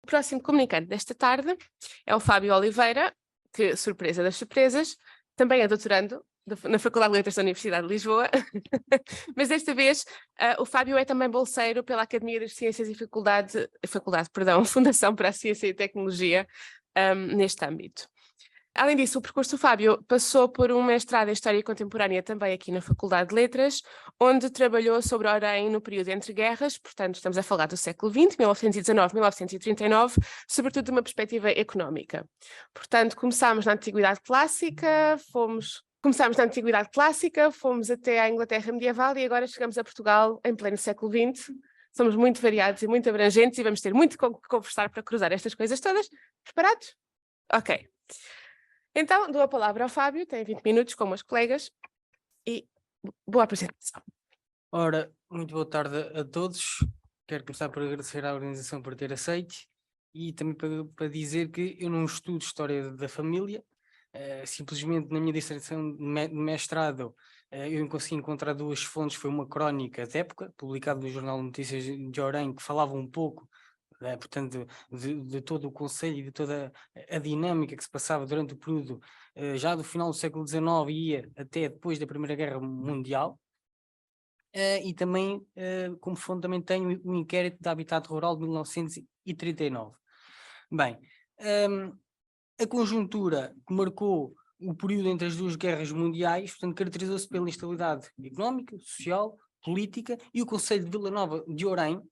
O próximo comunicante desta tarde é o Fábio Oliveira, que, surpresa das surpresas, também é doutorando na Faculdade de Letras da Universidade de Lisboa, mas desta vez o Fábio é também bolseiro pela Academia das Ciências e Fundação para a Ciência e Tecnologia neste âmbito. Além disso, o percurso do Fábio passou por um mestrado em História Contemporânea também aqui na Faculdade de Letras, onde trabalhou sobre Orem no período entre guerras, portanto estamos a falar do século XX, 1919-1939, sobretudo de uma perspectiva económica. Portanto, começámos na Antiguidade Clássica, fomos até à Inglaterra medieval e agora chegamos a Portugal em pleno século XX. Somos muito variados e muito abrangentes e vamos ter muito que conversar para cruzar estas coisas todas. Preparados? Ok. Então, dou a palavra ao Fábio, tem 20 minutos com meus colegas e boa apresentação. Ora, muito boa tarde a todos. Quero começar por agradecer à organização por ter aceito e também para dizer que eu não estudo História da Família, simplesmente na minha dissertação de mestrado eu consegui encontrar duas fontes, foi uma crónica de época, publicada no Jornal de Notícias de Orem, que falava um pouco portanto, de todo o concelho e de toda a dinâmica que se passava durante o período já do final do século XIX e ia até depois da Primeira Guerra Mundial. E também, como fonte, também tenho o inquérito de Habitat Rural de 1939. Bem, a conjuntura que marcou o período entre as duas guerras mundiais, portanto, caracterizou-se pela instabilidade económica, social, política, e o concelho de Vila Nova de Orem,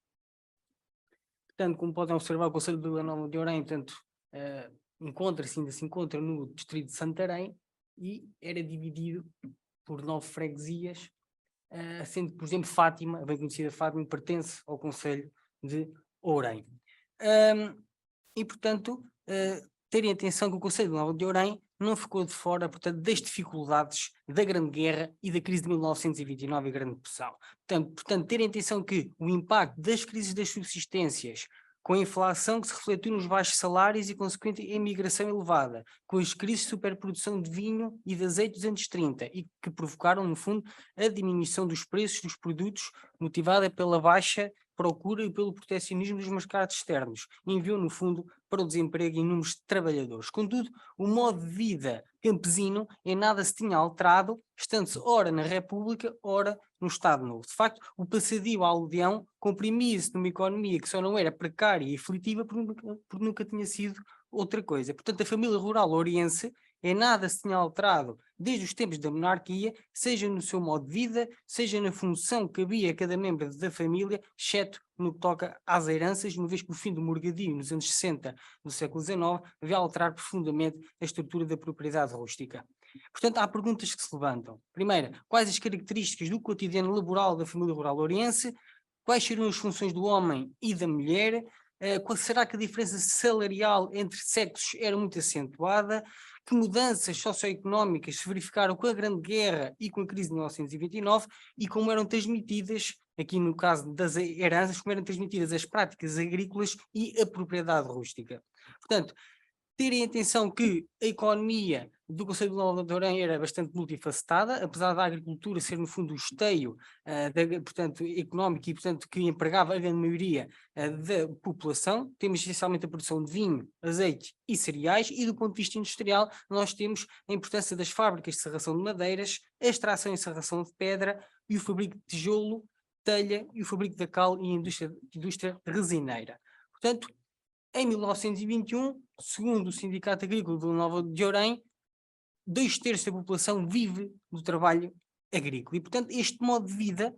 portanto, como podem observar, o concelho de Vila Nova de Orem, portanto, ainda se encontra no distrito de Santarém e era dividido por 9 freguesias, sendo que, por exemplo, Fátima, a bem conhecida Fátima, pertence ao concelho de Orem. E, portanto, terem atenção que o concelho de Nova de Orem não ficou de fora, portanto, das dificuldades da Grande Guerra e da crise de 1929 e a Grande Depressão. Portanto, terem atenção que o impacto das crises das subsistências, com a inflação que se refletiu nos baixos salários e consequente imigração elevada, com as crises de superprodução de vinho e de azeite dos anos 30 e que provocaram, no fundo, a diminuição dos preços dos produtos motivada pela baixa procura e pelo protecionismo dos mercados externos, enviou, no fundo, para o desemprego em números de trabalhadores. Contudo, o modo de vida campesino em nada se tinha alterado, estando-se ora na República, ora no Estado Novo. De facto, o passadio ao aldeão comprimia-se numa economia que só não era precária e aflitiva porque nunca tinha sido outra coisa. Portanto, a família rural oriense em nada se tinha alterado desde os tempos da monarquia, seja no seu modo de vida, seja na função que havia a cada membro da família, exceto no que toca às heranças, uma vez que o fim do morgadio nos anos 60 do século XIX veio alterar profundamente a estrutura da propriedade rústica. Portanto, há perguntas que se levantam. Primeira, quais as características do cotidiano laboral da família rural oriense? Quais seriam as funções do homem e da mulher? Será que a diferença salarial entre sexos era muito acentuada? Que mudanças socioeconómicas se verificaram com a Grande Guerra e com a crise de 1929 e como eram transmitidas, aqui no caso das heranças, como eram transmitidas as práticas agrícolas e a propriedade rústica. Portanto, terem atenção que a economia do concelho de Nova de Orem era bastante multifacetada, apesar da agricultura ser no fundo o esteio portanto, económico e portanto que empregava a grande maioria da população. Temos essencialmente a produção de vinho, azeite e cereais, e do ponto de vista industrial nós temos a importância das fábricas de serração de madeiras, a extração e serração de pedra e o fabrico de tijolo, telha e o fabrico da cal e a indústria resineira. Portanto, em 1921, segundo o Sindicato Agrícola de Vila Nova de Orem, 2/3 da população vive do trabalho agrícola. E, portanto, este modo de vida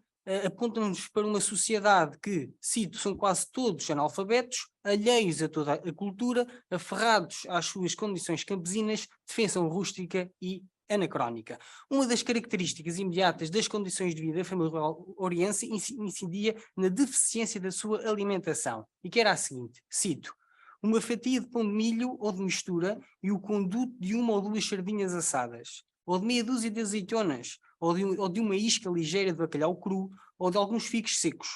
aponta-nos para uma sociedade que, cito, são quase todos analfabetos, alheios a toda a cultura, aferrados às suas condições campesinas, defensão rústica e anacrónica. Uma das características imediatas das condições de vida da família rural oriense incidia na deficiência da sua alimentação, e que era a seguinte, cito, uma fatia de pão de milho ou de mistura e o conduto de uma ou duas sardinhas assadas, ou de meia dúzia de azeitonas, ou de uma isca ligeira de bacalhau cru, ou de alguns figos secos.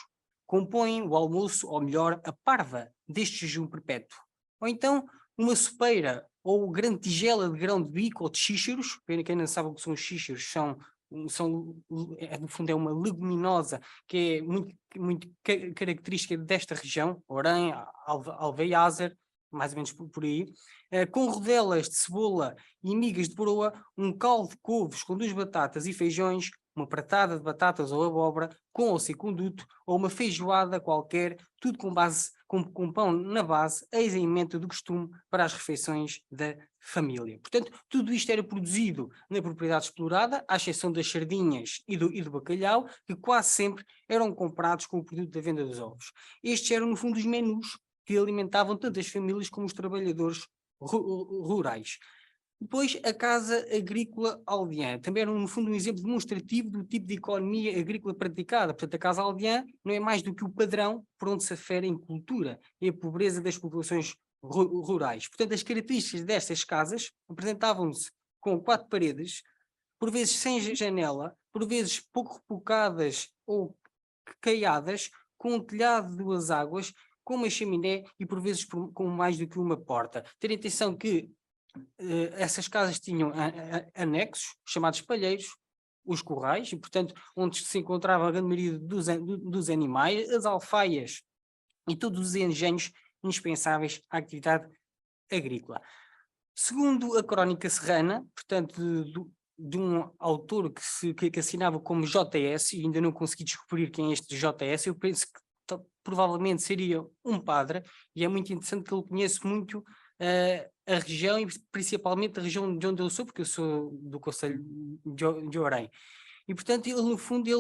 Compõem o almoço, ou melhor, a parva deste jejum perpétuo. Ou então, uma sopeira ou grande tigela de grão de bico ou de xíxaros, quem não sabe o que são os xíxaros, são no fundo é uma leguminosa que é muito característica desta região, Orém, Alveiazer, mais ou menos por aí, com rodelas de cebola e migas de broa, um caldo de couves com 2 batatas e feijões, uma pratada de batatas ou abóbora, com ou sem conduto, ou uma feijoada qualquer, tudo com pão na base, eis a emenda do costume para as refeições da família. Portanto, tudo isto era produzido na propriedade explorada, à exceção das sardinhas e do bacalhau, que quase sempre eram comprados com o produto da venda dos ovos. Estes eram, no fundo, os menus que alimentavam tanto as famílias como os trabalhadores rurais. Depois, a Casa Agrícola Aldeã, também era, no fundo, um exemplo demonstrativo do tipo de economia agrícola praticada. Portanto, a Casa Aldeã não é mais do que o padrão por onde se afere em cultura e a pobreza das populações rurais. Portanto, as características destas casas apresentavam-se com 4 paredes, por vezes sem janela, por vezes pouco repocadas ou caiadas, com um telhado de 2 águas, com uma chaminé e por vezes com mais do que uma porta. Ter atenção que essas casas tinham anexos, chamados palheiros, os currais, e portanto onde se encontrava a grande maioria dos animais, as alfaias e todos os engenhos indispensáveis à atividade agrícola. Segundo a Crónica Serrana, portanto de um autor que assinava como JS, e ainda não consegui descobrir quem é este JS, eu penso que provavelmente seria um padre, e é muito interessante que ele conhece muito a região, e principalmente a região de onde eu sou, porque eu sou do concelho de Orém. E portanto ele, no fundo,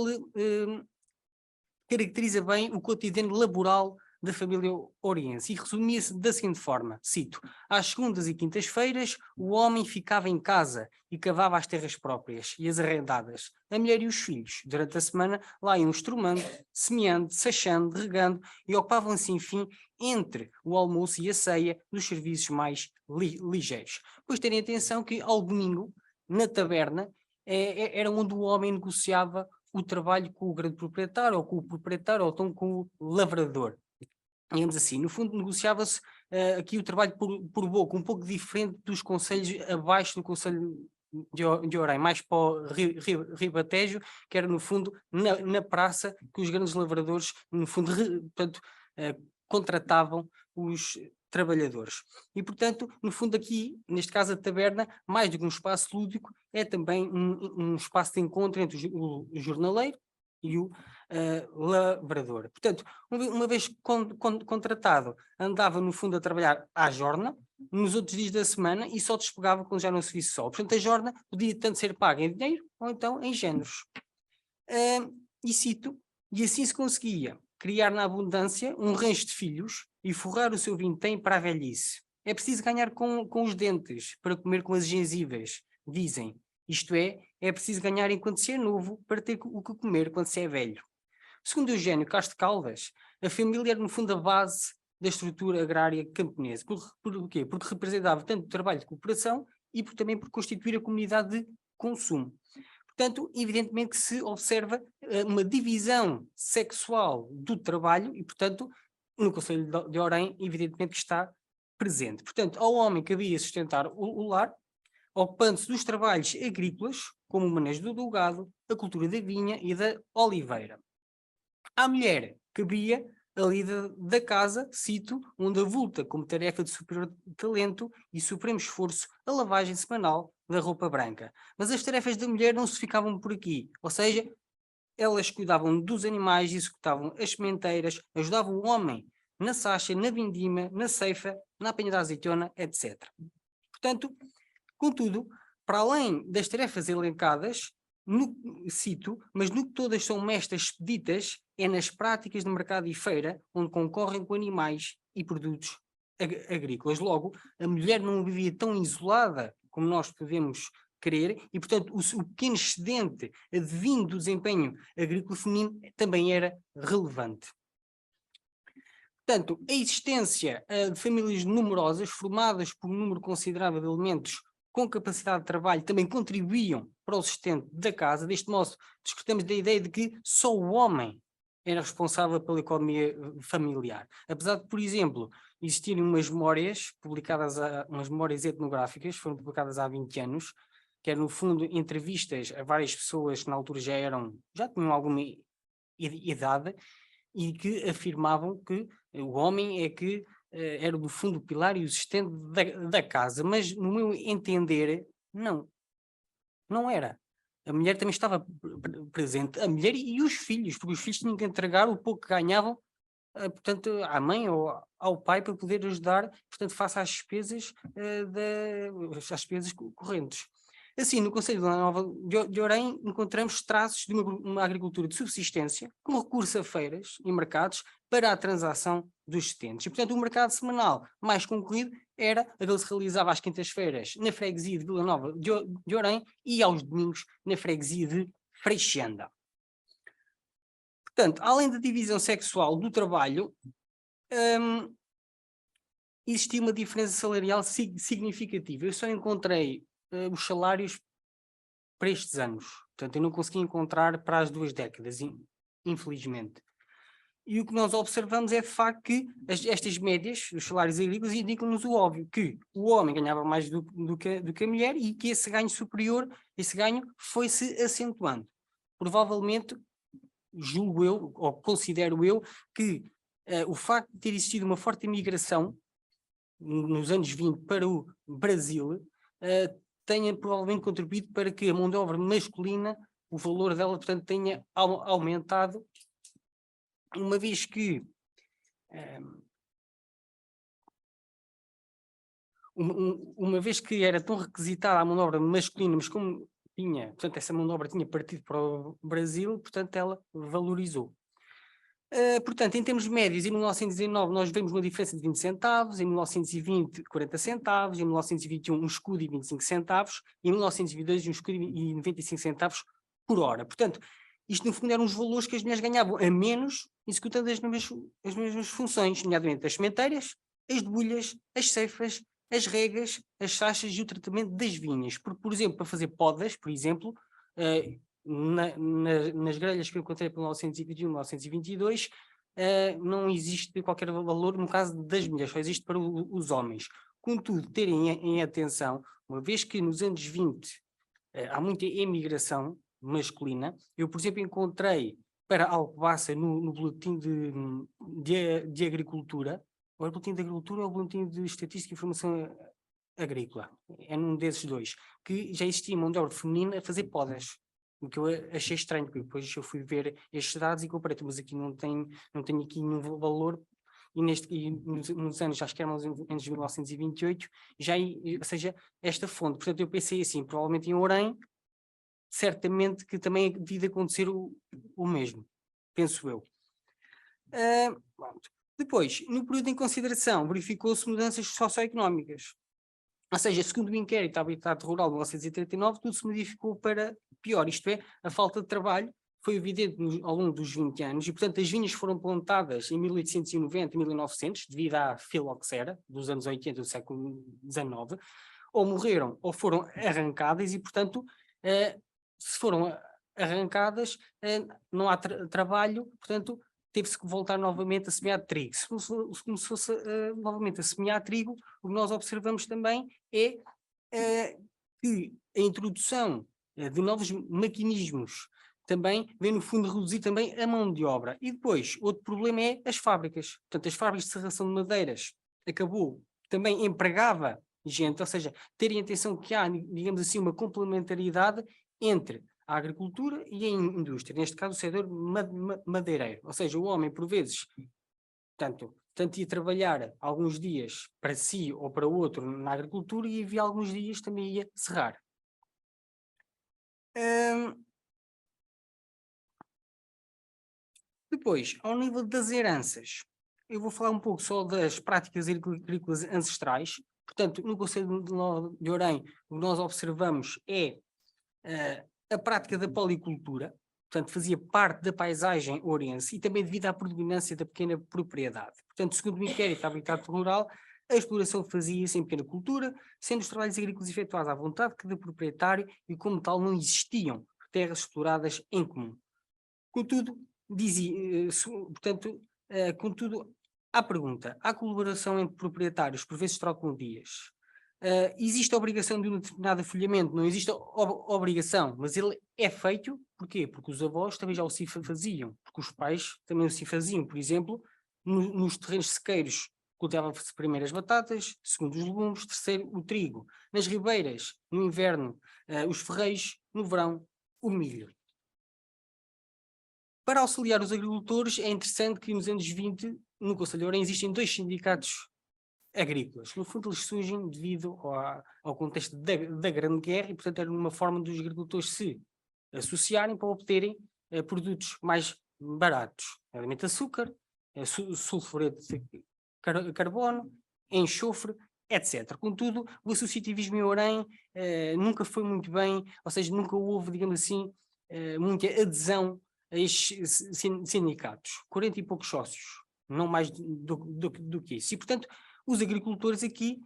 caracteriza bem o cotidiano laboral da família oriense e resumia-se da seguinte forma, cito: às segundas e quintas-feiras o homem ficava em casa e cavava as terras próprias e as arrendadas. A mulher e os filhos, durante a semana, lá iam estrumando, semeando, sachando, regando e ocupavam-se, enfim, entre o almoço e a ceia, dos serviços mais ligeiros. Pois terem atenção que ao domingo, na taberna, era onde o homem negociava o trabalho com o grande proprietário, ou com o proprietário, ou então com o lavrador. Digamos assim, no fundo negociava-se aqui o trabalho por boca, um pouco diferente dos concelhos abaixo do concelho de Orém, mais para o Ribatejo, que era no fundo na praça que os grandes lavradores, no fundo, portanto, contratavam os trabalhadores. E, portanto, no fundo aqui, neste caso a taberna, mais do que um espaço lúdico, é também um espaço de encontro entre o jornaleiro e o lavrador. Portanto, uma vez contratado, andava no fundo a trabalhar à jorna, nos outros dias da semana, e só despegava quando já não se visse sol. Portanto, a jorna podia tanto ser paga em dinheiro ou então em géneros. E cito, e assim se conseguia criar na abundância um rancho de filhos e forrar o seu vintém para a velhice. É preciso ganhar com os dentes para comer com as gengivas, dizem. Isto é preciso ganhar enquanto se é novo para ter o que comer quando se é velho. Segundo Eugênio Castro Caldas, a família era no fundo a base da estrutura agrária camponesa. Por quê? Porque representava tanto o trabalho de cooperação e também por constituir a comunidade de consumo. Portanto, evidentemente que se observa uma divisão sexual do trabalho e, portanto, no Conselho de Orém, evidentemente que está presente. Portanto, ao homem cabia sustentar o lar, ocupando-se dos trabalhos agrícolas, como o manejo do gado, a cultura da vinha e da oliveira. À mulher cabia a lida da casa, cito, onde avulta como tarefa de superior talento e supremo esforço a lavagem semanal da roupa branca. Mas as tarefas da mulher não se ficavam por aqui, ou seja, elas cuidavam dos animais, executavam as sementeiras, ajudavam o homem na sacha, na vindima, na ceifa, na apanha da azeitona, etc. Portanto, contudo, para além das tarefas elencadas, cito, mas no que todas são mestas expeditas, é nas práticas de mercado e feira, onde concorrem com animais e produtos agrícolas. Logo, a mulher não vivia tão isolada como nós podemos querer, e portanto o pequeno excedente advindo do desempenho agrícola feminino também era relevante. Portanto, a existência de famílias numerosas, formadas por um número considerável de elementos com capacidade de trabalho, também contribuíam para o sustento da casa. Deste modo, discutamos da ideia de que só o homem era responsável pela economia familiar. Apesar de, por exemplo, existirem umas memórias publicadas, umas memórias etnográficas, foram publicadas há 20 anos, que era no fundo entrevistas a várias pessoas que na altura já tinham alguma idade e que afirmavam que o homem é que era do fundo o pilar e o sustento da casa, mas no meu entender, não era. A mulher também estava presente, a mulher e os filhos, porque os filhos tinham que entregar o pouco que ganhavam, portanto, à mãe ou ao pai para poder ajudar, portanto, face às despesas, às despesas correntes. Assim, no Conselho de Vila Nova de Orém encontramos traços de uma agricultura de subsistência, com recurso a feiras e mercados para a transação dos excedentes. E, portanto, o mercado semanal mais concorrido era aquele que se realizava às quintas-feiras na freguesia de Vila Nova de Orém e aos domingos na freguesia de Freixenda. Portanto, além da divisão sexual do trabalho, existia uma diferença salarial significativa. Eu só encontrei os salários para estes anos. Portanto, eu não consegui encontrar para as 2 décadas, infelizmente. E o que nós observamos é de facto que estas médias, os salários agrícolas, indicam-nos o óbvio, que o homem ganhava mais do que a mulher e que esse ganho superior, esse ganho foi-se acentuando. Provavelmente, julgo eu, ou considero eu, que o facto de ter existido uma forte imigração nos anos 20 para o Brasil, tenha provavelmente contribuído para que a mão de obra masculina, o valor dela, portanto, tenha aumentado, uma vez que uma vez que era tão requisitada a mão de obra masculina, mas como tinha, portanto, essa mão de obra tinha partido para o Brasil, portanto, ela valorizou. Portanto, em termos médios, em 1919 nós vemos uma diferença de 20 centavos, em 1920 40 centavos, em 1921 um escudo e 25 centavos, e em 1922 um escudo e 95 centavos por hora. Portanto, isto no fundo eram os valores que as mulheres ganhavam a menos executando as mesmas funções, nomeadamente as sementeiras, as debulhas, as ceifas, as regas, as sachas e o tratamento das vinhas. Por exemplo, para fazer podas, por exemplo, nas grelhas que eu encontrei para 1921 e 1922, não existe qualquer valor no caso das mulheres, só existe para os homens. Contudo, terem em atenção, uma vez que nos anos 20 há muita emigração masculina, eu, por exemplo, encontrei para Alcobaça no boletim de agricultura, ou é o boletim de agricultura ou o boletim de estatística e informação agrícola, é num desses dois, que já existia mão de obra feminina a fazer podas. O que eu achei estranho, porque depois eu fui ver estes dados e comparei, mas aqui não tem aqui nenhum valor, e nos anos, acho que eram nos anos de 1928, ou seja, esta fonte. Portanto, eu pensei assim, provavelmente em Orém, certamente que também devia acontecer o mesmo, penso eu. Depois, no período em consideração, verificou-se mudanças socioeconómicas. Ou seja, segundo o inquérito à Habitat Rural de 1939, tudo se modificou para pior, isto é, a falta de trabalho foi evidente ao longo dos 20 anos e, portanto, as vinhas foram plantadas em 1890 e 1900, devido à filoxera dos anos 80 do século XIX, ou morreram ou foram arrancadas e, portanto, se foram arrancadas, não há trabalho, portanto, teve-se que voltar novamente a semear trigo. Se fosse novamente a semear trigo, o que nós observamos também é que a introdução de novos maquinismos também vem, no fundo, reduzir também a mão de obra. E depois, outro problema é as fábricas. Portanto, as fábricas de serração de madeiras acabou, também empregava gente, ou seja, terem atenção que há, digamos assim, uma complementaridade entre a agricultura e a indústria, neste caso o setor madeireiro, ou seja, o homem por vezes, tanto ia trabalhar alguns dias para si ou para outro na agricultura e havia alguns dias também ia serrar. Depois, ao nível das heranças, eu vou falar um pouco só das práticas agrícolas ancestrais. Portanto, no Conselho de Orém, o que nós observamos é a prática da policultura, portanto, fazia parte da paisagem ourense e também devido à predominância da pequena propriedade. Portanto, segundo o inquérito Habitat Rural, a exploração fazia-se em pequena cultura, sendo os trabalhos agrícolas efetuados à vontade de cada proprietário e, como tal, não existiam terras exploradas em comum. Contudo, contudo, à pergunta, há colaboração entre proprietários, por vezes trocam dias. Existe a obrigação de um determinado folhamento? Não existe obrigação, mas ele é feito, porquê? Porque os avós também já o se faziam, porque os pais também o se faziam, por exemplo, nos terrenos sequeiros cultivavam-se primeiro as batatas, segundo os legumes, terceiro o trigo, nas ribeiras, no inverno, os ferreiros, no verão, o milho. Para auxiliar os agricultores, é interessante que nos anos 20, no Conselho de Orem, existem 2 sindicatos agrícolas. No fundo, eles surgem devido ao contexto da Grande Guerra e, portanto, era uma forma dos agricultores se associarem para obterem produtos mais baratos, nomeadamente açúcar, sulfureto de carbono, enxofre, etc. Contudo, o associativismo em Orem nunca foi muito bem, ou seja, nunca houve, digamos assim, muita adesão a estes sindicatos. 40 e poucos sócios, não mais do que isso. E, portanto, os agricultores aqui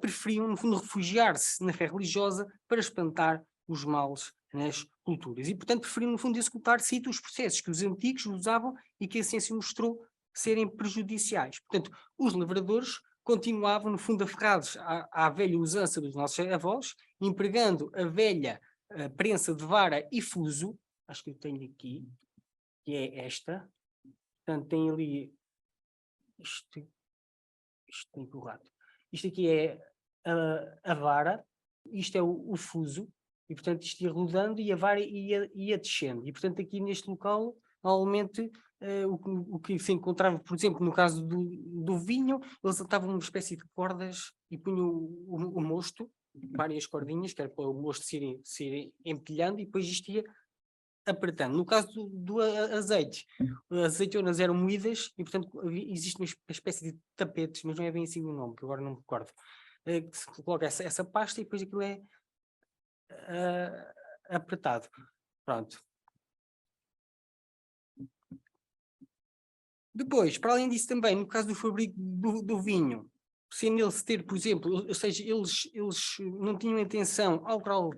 preferiam, no fundo, refugiar-se na fé religiosa para espantar os males nas culturas. E, portanto, preferiam, no fundo, executar os processos que os antigos usavam e que a ciência mostrou serem prejudiciais. Portanto, os lavradores continuavam, no fundo, aferrados à velha usança dos nossos avós, empregando a velha prensa de vara e fuso, acho que eu tenho aqui, que é esta. Portanto, tem ali isto tem empurrado. Isto aqui é a vara, isto é o fuso, e portanto isto ia rodando e a vara ia descendo. E portanto aqui neste local, normalmente, o que se encontrava, por exemplo, no caso do vinho, eles atavam uma espécie de cordas e punham o mosto, várias cordinhas, que era para o mosto se ir empilhando, e depois isto ia apertando. No caso do azeite, as azeitonas eram moídas e, portanto, existe uma espécie de tapetes, mas não é bem assim o nome, que agora não me recordo, que se coloca essa pasta e depois aquilo é apertado. Pronto. Depois, para além disso também, no caso do fabrico do vinho, sem ele se ter, por exemplo, ou seja, eles não tinham atenção ao grau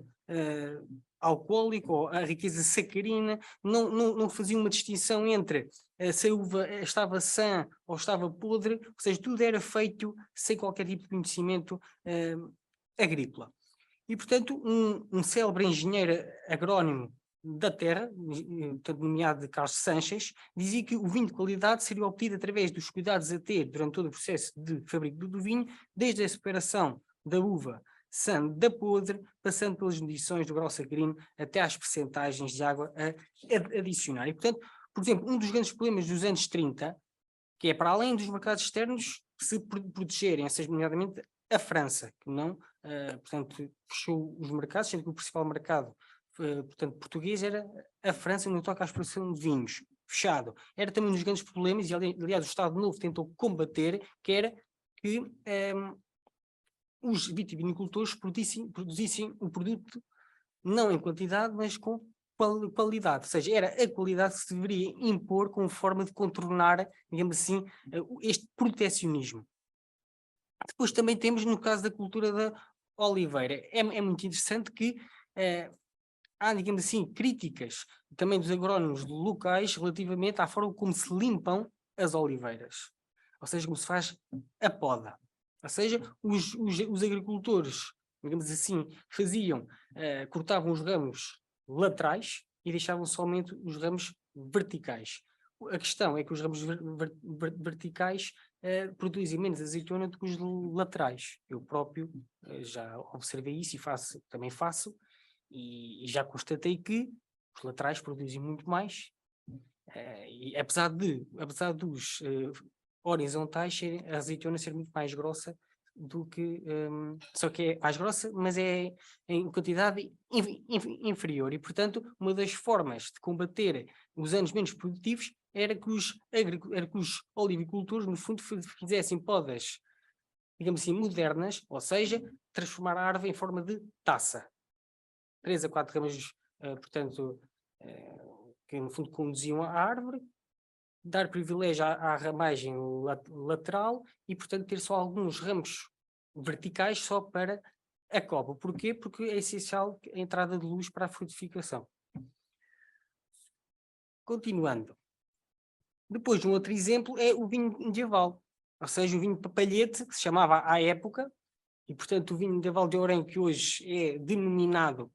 alcoólico ou à riqueza sacarina, não faziam uma distinção entre se a uva estava sã ou estava podre, ou seja, tudo era feito sem qualquer tipo de conhecimento agrícola. E, portanto, um célebre engenheiro agrónomo da terra, portanto, nomeado de Carlos Sanches, dizia que o vinho de qualidade seria obtido através dos cuidados a ter durante todo o processo de fabrico do vinho, desde a separação da uva sã da podre, passando pelas medições do grau sacarino até às percentagens de água a adicionar. E, portanto, por exemplo, um dos grandes problemas dos anos 30, que é para além dos mercados externos se protegerem, ou seja, nomeadamente a França, que não, portanto, fechou os mercados, sendo que o principal mercado portanto, português era a França no que toca à exportação de vinhos, fechado. Era também um dos grandes problemas, e aliás o Estado Novo tentou combater, que era que os vitivinicultores produzissem o produto não em quantidade, mas com qualidade, ou seja, era a qualidade que se deveria impor como forma de contornar, digamos assim, este protecionismo. Depois também temos no caso da cultura da oliveira, é muito interessante que há, digamos assim, críticas também dos agrónomos locais relativamente à forma como se limpam as oliveiras, ou seja, como se faz a poda. Ou seja, os agricultores, digamos assim, cortavam os ramos laterais e deixavam somente os ramos verticais. A questão é que os ramos verticais produzem menos azeitona do que os laterais. Eu próprio já observei isso e também faço, e já constatei que os laterais produzem muito mais, e apesar dos horizontais, a azeitona ser muito mais grossa do que, só que é mais grossa, mas é em quantidade inferior, e portanto uma das formas de combater os anos menos produtivos era que os olivicultores no fundo fizessem podas, digamos assim, modernas, ou seja, transformar a árvore em forma de taça. 3 a 4 ramas, portanto, que no fundo conduziam a árvore, dar privilégio à ramagem lateral e, portanto, ter só alguns ramos verticais só para a copa. Porquê? Porque é essencial a entrada de luz para a frutificação. Continuando. Depois, um outro exemplo é o vinho medieval, ou seja, o vinho de papalhete, que se chamava à época, e portanto o vinho da Valdeorém, que hoje é denominado,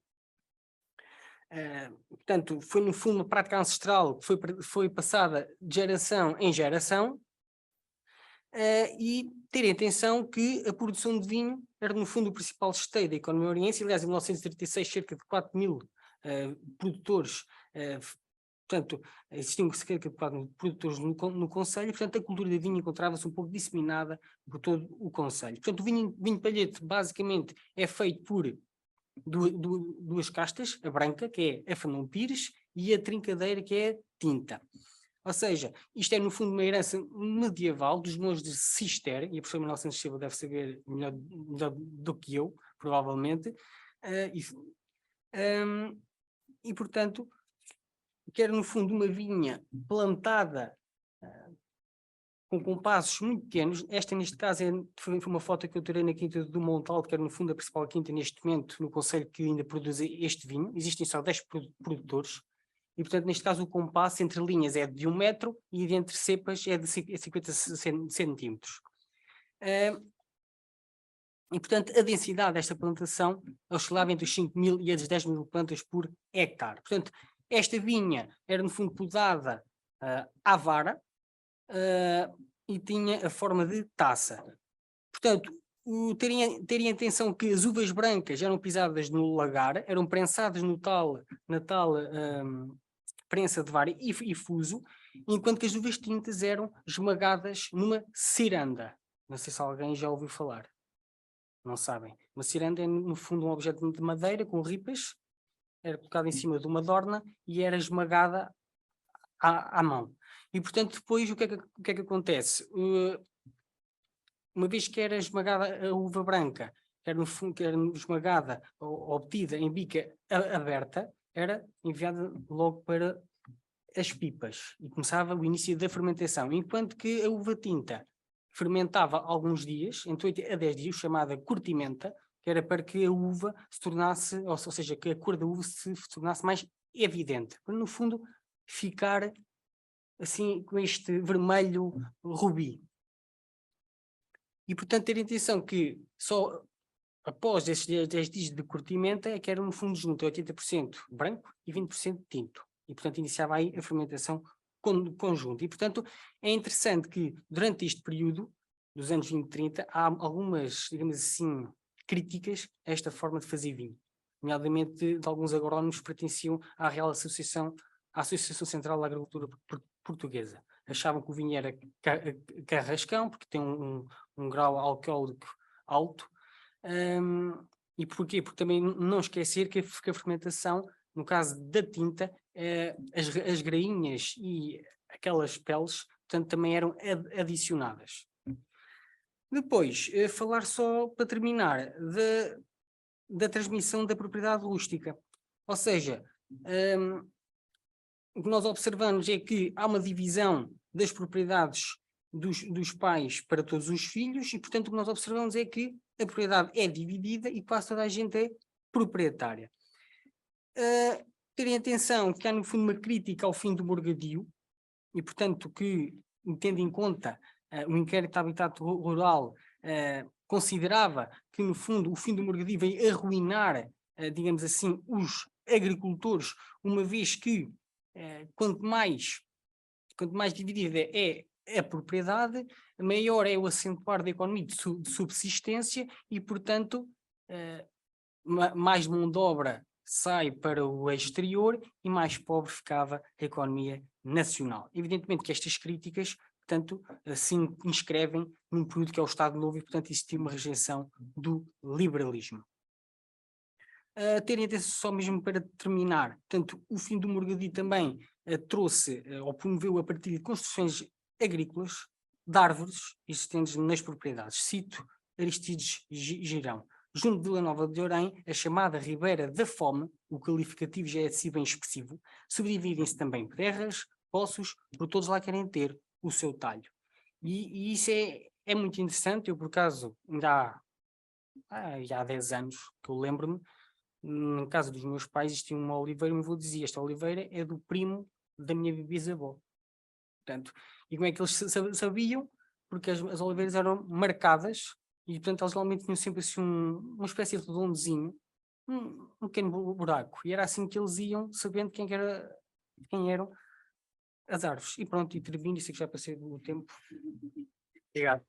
portanto, foi no fundo uma prática ancestral que foi passada de geração em geração, e ter atenção que a produção de vinho era no fundo o principal esteio da economia oriense. Aliás, em 1936 cerca de 4 mil produtores, portanto, existiam cerca de 4 mil produtores no concelho, portanto a cultura de vinho encontrava-se um pouco disseminada por todo o concelho. Portanto, o vinho palhete basicamente é feito por duas castas, a branca, que é a Fernão Pires, e a trincadeira, que é a tinta. Ou seja, isto é no fundo uma herança medieval dos monges de Cister, e a professora Manuel Santos Silva deve saber melhor do que eu, provavelmente, e portanto, que era no fundo uma vinha plantada com compassos muito pequenos. Esta neste caso foi uma foto que eu tirei na Quinta do Montal, que era no fundo a principal quinta neste momento no concelho que ainda produz este vinho. Existem só 10 produtores. E, portanto, neste caso, o compasso entre linhas é de 1 metro e de entre cepas é de 50 centímetros. E, portanto, a densidade desta plantação oscilava entre os 5 mil e as 10 mil plantas por hectare. Portanto, esta vinha era, no fundo, podada à vara e tinha a forma de taça. Portanto, terem atenção que as uvas brancas eram pisadas no lagar, eram prensadas na tal prensa de vara e fuso, enquanto que as uvas tintas eram esmagadas numa ciranda. Não sei se alguém já ouviu falar. Não sabem. Uma ciranda é, no fundo, um objeto de madeira com ripas, era colocado em cima de uma dorna e era esmagada à mão. E, portanto, depois o que é que acontece? Uma vez que era esmagada a uva branca, que era esmagada ou obtida em bica aberta, era enviada logo para as pipas e começava o início da fermentação, enquanto que a uva tinta fermentava alguns dias, entre 8 a 10 dias, chamada curtimenta, que era para que a uva se tornasse, ou seja, que a cor da uva se tornasse mais evidente, para no fundo ficar assim com este vermelho rubi. E portanto ter a atenção que só após esses 10 dias de curtimenta é que era no fundo junto 80% branco e 20% tinto. E portanto iniciava aí a fermentação conjunta. E portanto é interessante que durante este período, dos anos 20 e 30, há algumas, digamos assim, críticas a esta forma de fazer vinho. Nomeadamente de alguns agrónomos que pertenciam à Real Associação, à Associação Central da Agricultura Portuguesa. Achavam que o vinho era carrascão, porque tem um grau alcoólico alto. E porquê? Porque também não esquecer que a fermentação, no caso da tinta, as grainhas e aquelas peles, portanto, também eram adicionadas. Depois, falar só, para terminar, da transmissão da propriedade rústica. Ou seja, o que nós observamos é que há uma divisão das propriedades dos pais para todos os filhos e, portanto, o que nós observamos é que a propriedade é dividida e quase toda a gente é proprietária. Terem atenção que há, no fundo, uma crítica ao fim do morgadio e, portanto, que, tendo em conta o inquérito de habitat rural, considerava que, no fundo, o fim do morgadio veio arruinar, digamos assim, os agricultores, uma vez que quanto mais dividida é a propriedade, maior é o acentuar da economia de subsistência e, portanto, mais mão de obra sai para o exterior e mais pobre ficava a economia nacional. Evidentemente que estas críticas, portanto, se inscrevem num período que é o Estado Novo e, portanto, existiu uma rejeição do liberalismo. Terem atenção só mesmo para terminar, portanto, o fim do morgadio também trouxe ou promoveu a partir de construções agrícolas de árvores existentes nas propriedades. Cito Aristides Girão. Junto de Vila Nova de Orém, a chamada Ribeira da Fome, o qualificativo já é de si bem expressivo, subdividem-se também terras, poços, por todos lá querem ter o seu talho. E isso é muito interessante. Eu, por acaso, já há 10 anos que eu lembro-me, na casa dos meus pais existia uma oliveira, e o meu avô dizia, esta oliveira é do primo da minha bisavó. Portanto, e como é que eles sabiam? Porque as oliveiras eram marcadas E portanto eles normalmente tinham sempre assim uma espécie de redondozinho, um pequeno buraco, e era assim que eles iam sabendo quem eram as árvores. E pronto, e termino, isso que já passei do tempo. Obrigado.